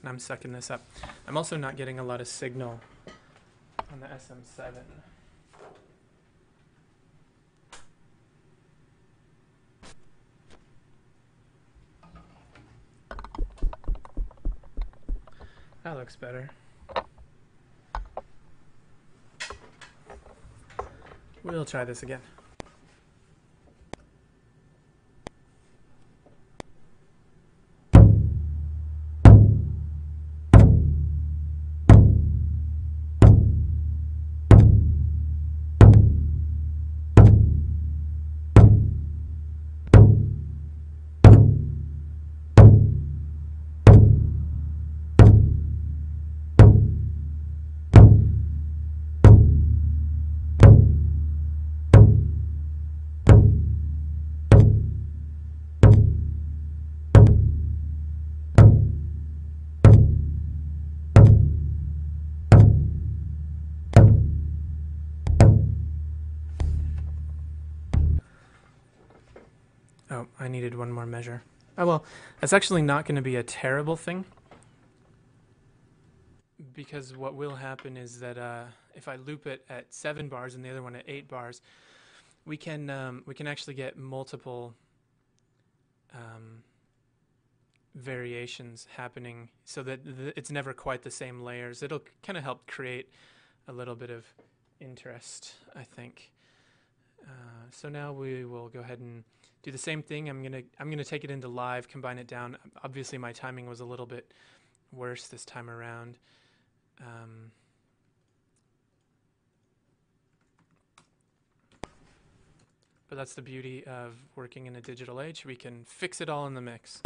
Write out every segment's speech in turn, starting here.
and I'm sucking this up. I'm also not getting a lot of signal on the SM7. That looks better. We'll try this again. Oh, I needed one more measure. Oh well, that's actually not going to be a terrible thing, because what will happen is that if I loop it at 7 bars and the other one at 8 bars, we can actually get multiple variations happening, so that it's never quite the same layers. It'll kind of help create a little bit of interest, I think. So now we will go ahead and do the same thing. I'm gonna take it into live, combine it down. Obviously, my timing was a little bit worse this time around. But that's the beauty of working in a digital age. We can fix it all in the mix.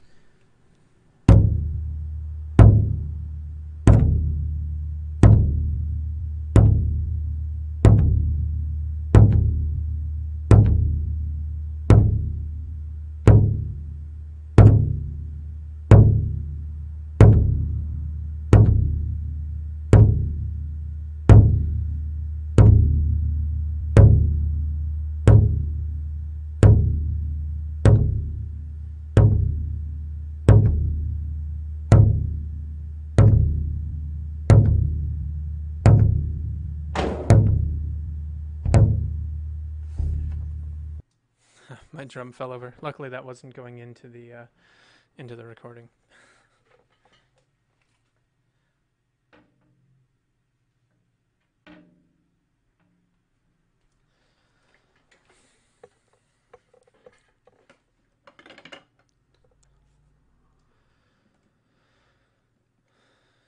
My drum fell over. Luckily, that wasn't going into the recording.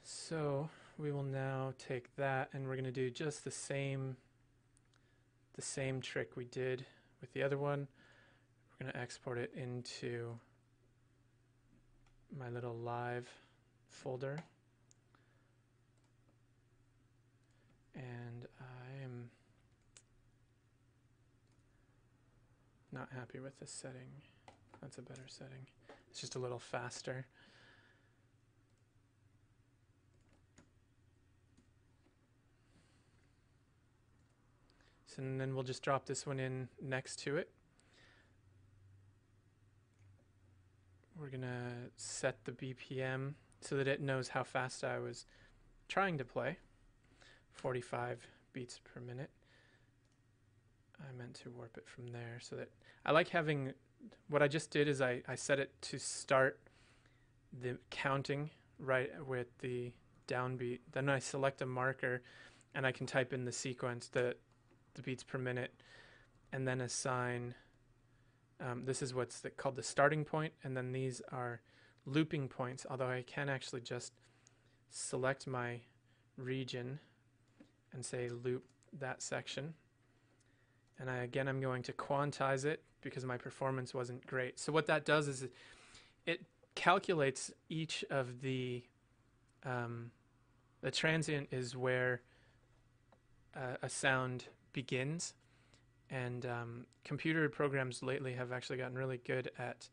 So we will now take that, and we're going to do just the same trick we did with the other one. We're going to export it into my little live folder. And I am not happy with this setting. That's a better setting. It's just a little faster. So and then we'll just drop this one in next to it. We're gonna set the BPM so that it knows how fast I was trying to play. 45 beats per minute. I meant to warp it from there so that I like having, what I just did is I set it to start the counting right with the downbeat. Then I select a marker and I can type in the sequence, the beats per minute, and then assign, this is what's called the starting point, and then these are looping points, although I can actually just select my region and say loop that section. And I'm going to quantize it because my performance wasn't great. So what that does is it calculates each of the transient is where a sound begins. And computer programs lately have actually gotten really good at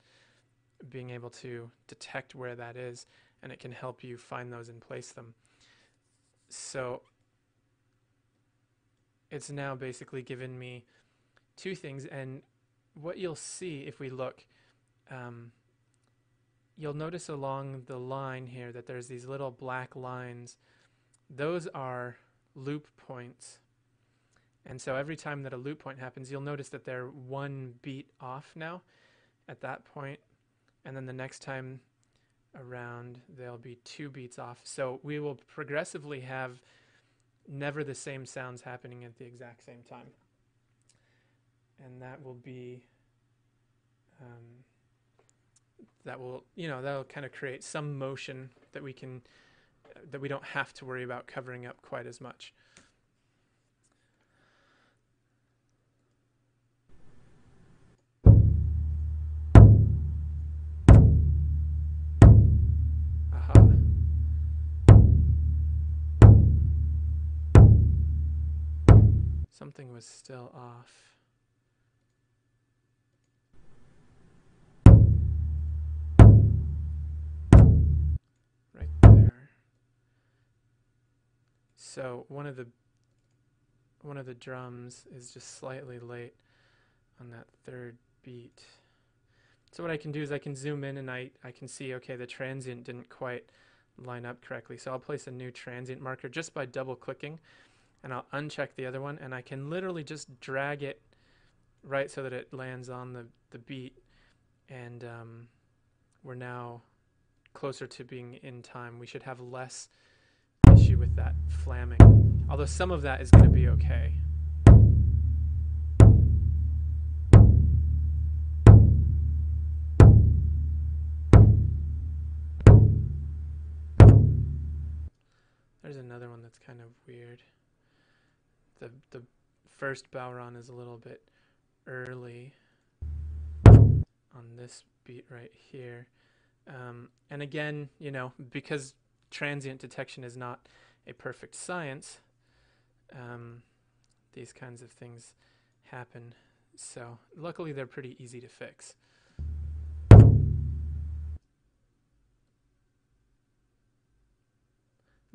being able to detect where that is, and it can help you find those and place them. So it's now basically given me two things, and what you'll see if we look, you'll notice along the line here that there's these little black lines. Those are loop points. And so every time that a loop point happens, you'll notice that they're 1 beat off now at that point. And then the next time around, they'll be 2 beats off. So we will progressively have never the same sounds happening at the exact same time. And that will be, that'll kind of create some motion that we can, that we don't have to worry about covering up quite as much. Something was still off. Right there. So one of the drums is just slightly late on that 3rd beat. So what I can do is I can zoom in and I can see, okay, the transient didn't quite line up correctly. So I'll place a new transient marker just by double clicking, and I'll uncheck the other one, and I can literally just drag it right so that it lands on the beat, and we're now closer to being in time. We should have less issue with that flamming, although some of that is going to be okay. There's another one that's kind of weird. The first Bowron is a little bit early on this beat right here. And again, because transient detection is not a perfect science, these kinds of things happen. So luckily they're pretty easy to fix.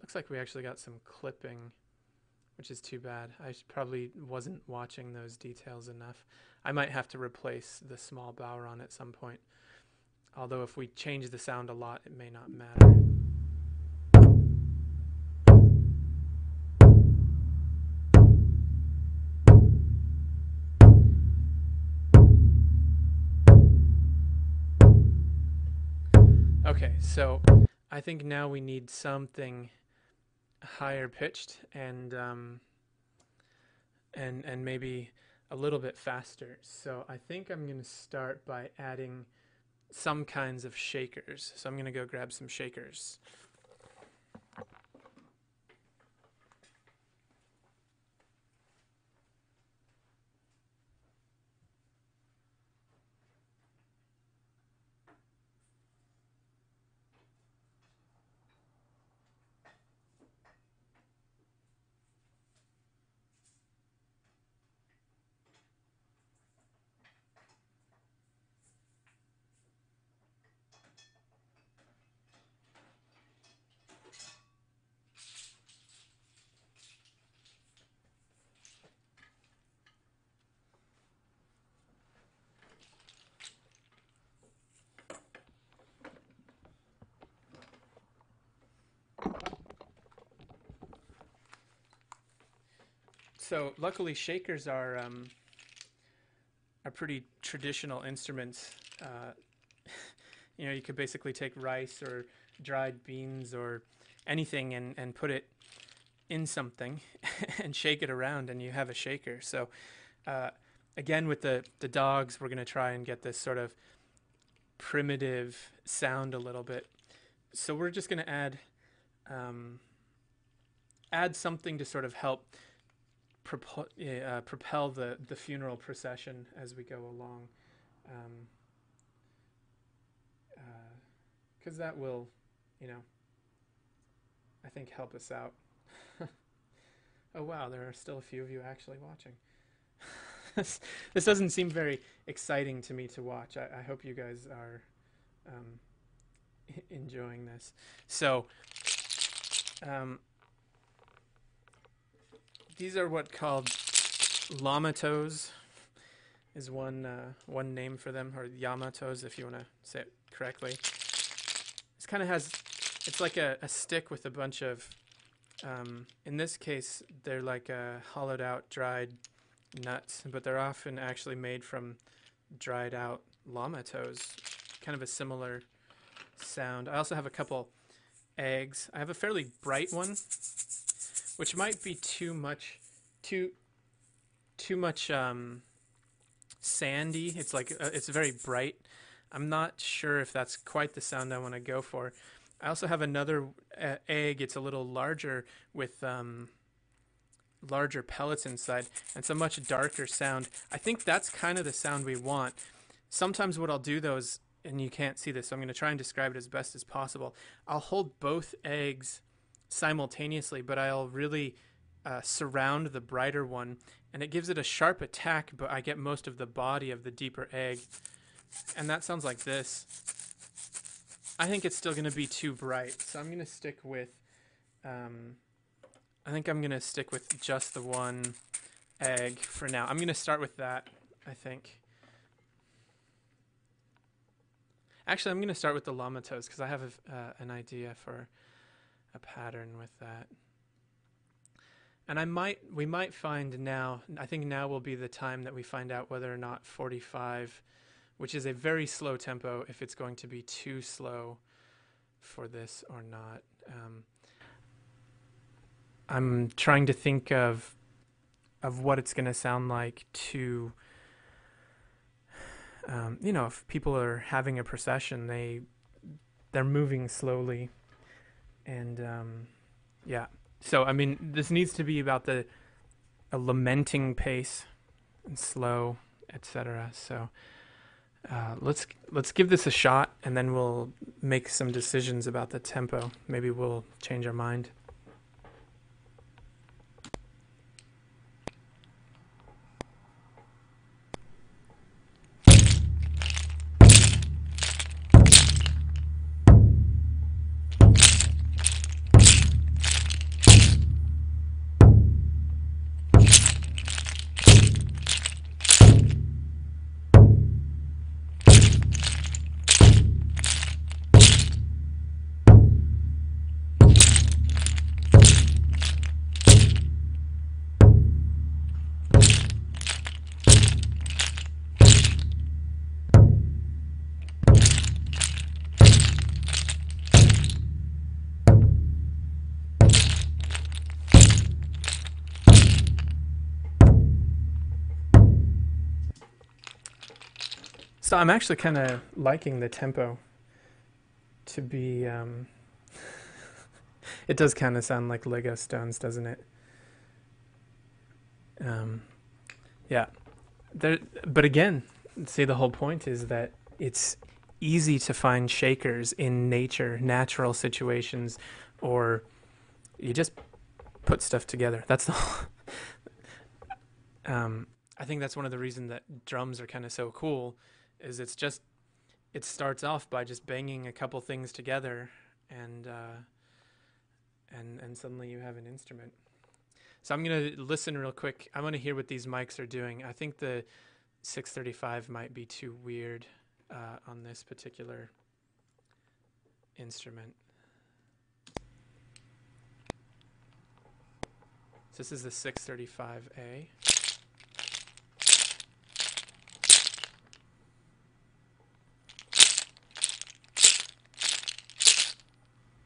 Looks like we actually got some clipping, which is too bad. I probably wasn't watching those details enough. I might have to replace the small Bowron at some point. Although if we change the sound a lot, it may not matter. Okay, so I think now we need something higher pitched and maybe a little bit faster. So I think I'm going to start by adding some kinds of shakers. So I'm going to go grab some shakers. So luckily shakers are pretty traditional instruments. You could basically take rice or dried beans or anything and put it in something and shake it around and you have a shaker. So again, with the dogs, we're going to try and get this sort of primitive sound a little bit. So we're just going to add something to sort of help propel the funeral procession as we go along, because that will, I think help us out. Oh wow, there are still a few of you actually watching. This doesn't seem very exciting to me to watch. I hope you guys are enjoying this. So these are what called lamatos is one name for them, or yamatos if you want to say it correctly. This kind of has, it's like a stick with a bunch of, in this case, they're like hollowed out, dried nuts, but they're often actually made from dried out llama toes. Kind of a similar sound. I also have a couple eggs. I have a fairly bright one, which might be too much sandy. It's like it's very bright. I'm not sure if that's quite the sound I want to go for. I also have another egg. It's a little larger with larger pellets inside. And it's a much darker sound. I think that's kind of the sound we want. Sometimes what I'll do though is, and you can't see this, so I'm going to try and describe it as best as possible. I'll hold both eggs simultaneously, but I'll really surround the brighter one, and it gives it a sharp attack, but I get most of the body of the deeper egg. And that sounds like this. I think it's still going to be too bright, so I'm going to stick with, I think I'm going to stick with just the one egg for now. I'm going to start with that, I think. Actually, I'm going to start with the llama toes because I have an idea for a pattern with that. And we might find now, I think now will be the time that we find out whether or not 45, which is a very slow tempo, if it's going to be too slow for this or not. I'm trying to think of what it's going to sound like to, you know, if people are having a procession, they're moving slowly, and yeah. So I mean, this needs to be about a lamenting pace and slow, etc. So let's give this a shot, and then we'll make some decisions about the tempo. Maybe we'll change our mind. So I'm actually kind of liking the tempo to be, it does kind of sound like Lego stones, doesn't it? Yeah. But again, see, the whole point is that it's easy to find shakers in natural situations, or you just put stuff together. That's the I think that's one of the reasons that drums are kind of so cool, is it starts off by just banging a couple things together, and suddenly you have an instrument. So I'm going to listen real quick. I want to hear what these mics are doing. I think the 635 might be too weird on this particular instrument. So this is the 635A.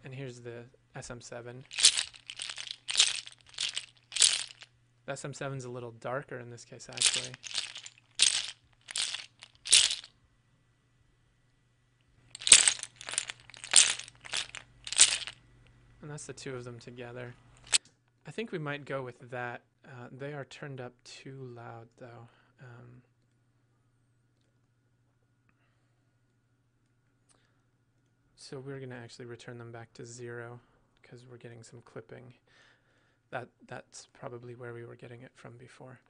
And here's the SM7. The SM7's a little darker in this case, actually. And that's the two of them together. I think we might go with that. They are turned up too loud, though. So we're going to actually return them back to 0 because we're getting some clipping. That's probably where we were getting it from before.